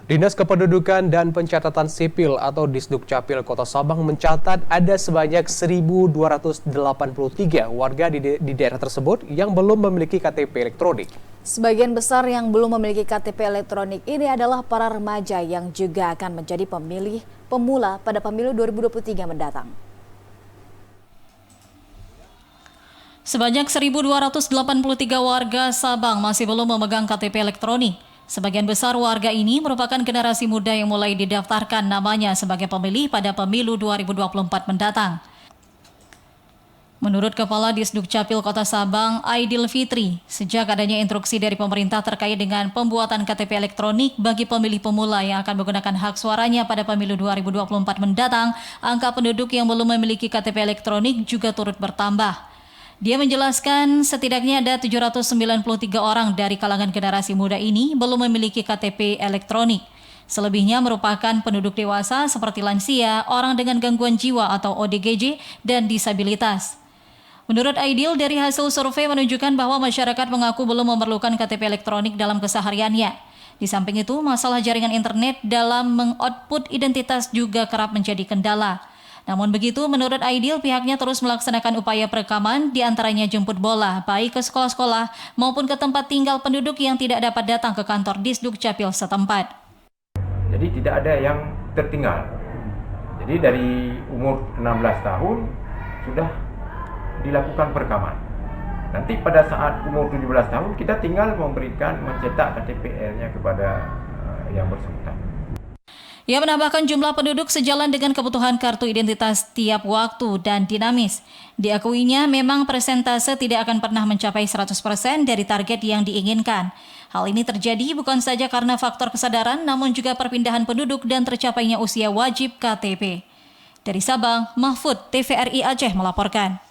Dinas Kependudukan dan Pencatatan Sipil atau Disdukcapil Kota Sabang mencatat ada sebanyak 1.283 warga di daerah tersebut yang belum memiliki KTP elektronik. Sebagian besar yang belum memiliki KTP elektronik ini adalah para remaja yang juga akan menjadi pemilih pemula pada pemilu 2023 mendatang. Sebanyak 1.283 warga Sabang masih belum memegang KTP elektronik. Sebagian besar warga ini merupakan generasi muda yang mulai didaftarkan namanya sebagai pemilih pada pemilu 2024 mendatang. Menurut Kepala Disdukcapil Kota Sabang, Aidil Fitri, sejak adanya instruksi dari pemerintah terkait dengan pembuatan KTP elektronik bagi pemilih pemula yang akan menggunakan hak suaranya pada pemilu 2024 mendatang, angka penduduk yang belum memiliki KTP elektronik juga turut bertambah. Dia menjelaskan setidaknya ada 793 orang dari kalangan generasi muda ini belum memiliki KTP elektronik. Selebihnya merupakan penduduk dewasa seperti lansia, orang dengan gangguan jiwa atau ODGJ, dan disabilitas. Menurut Aidil, dari hasil survei menunjukkan bahwa masyarakat mengaku belum memerlukan KTP elektronik dalam kesehariannya. Di samping itu, masalah jaringan internet dalam mengoutput identitas juga kerap menjadi kendala. Namun begitu, menurut Aidil, pihaknya terus melaksanakan upaya perekaman, diantaranya jemput bola, baik ke sekolah-sekolah maupun ke tempat tinggal penduduk yang tidak dapat datang ke kantor Disdukcapil setempat. Jadi tidak ada yang tertinggal. Jadi dari umur 16 tahun sudah dilakukan perekaman. Nanti pada saat umur 17 tahun kita tinggal mencetak KTP-nya kepada yang bersangkutan. Ia menambahkan jumlah penduduk sejalan dengan kebutuhan kartu identitas tiap waktu dan dinamis. Diakuinya memang persentase tidak akan pernah mencapai 100% dari target yang diinginkan. Hal ini terjadi bukan saja karena faktor kesadaran, namun juga perpindahan penduduk dan tercapainya usia wajib KTP. Dari Sabang, Mahfud, TVRI Aceh melaporkan.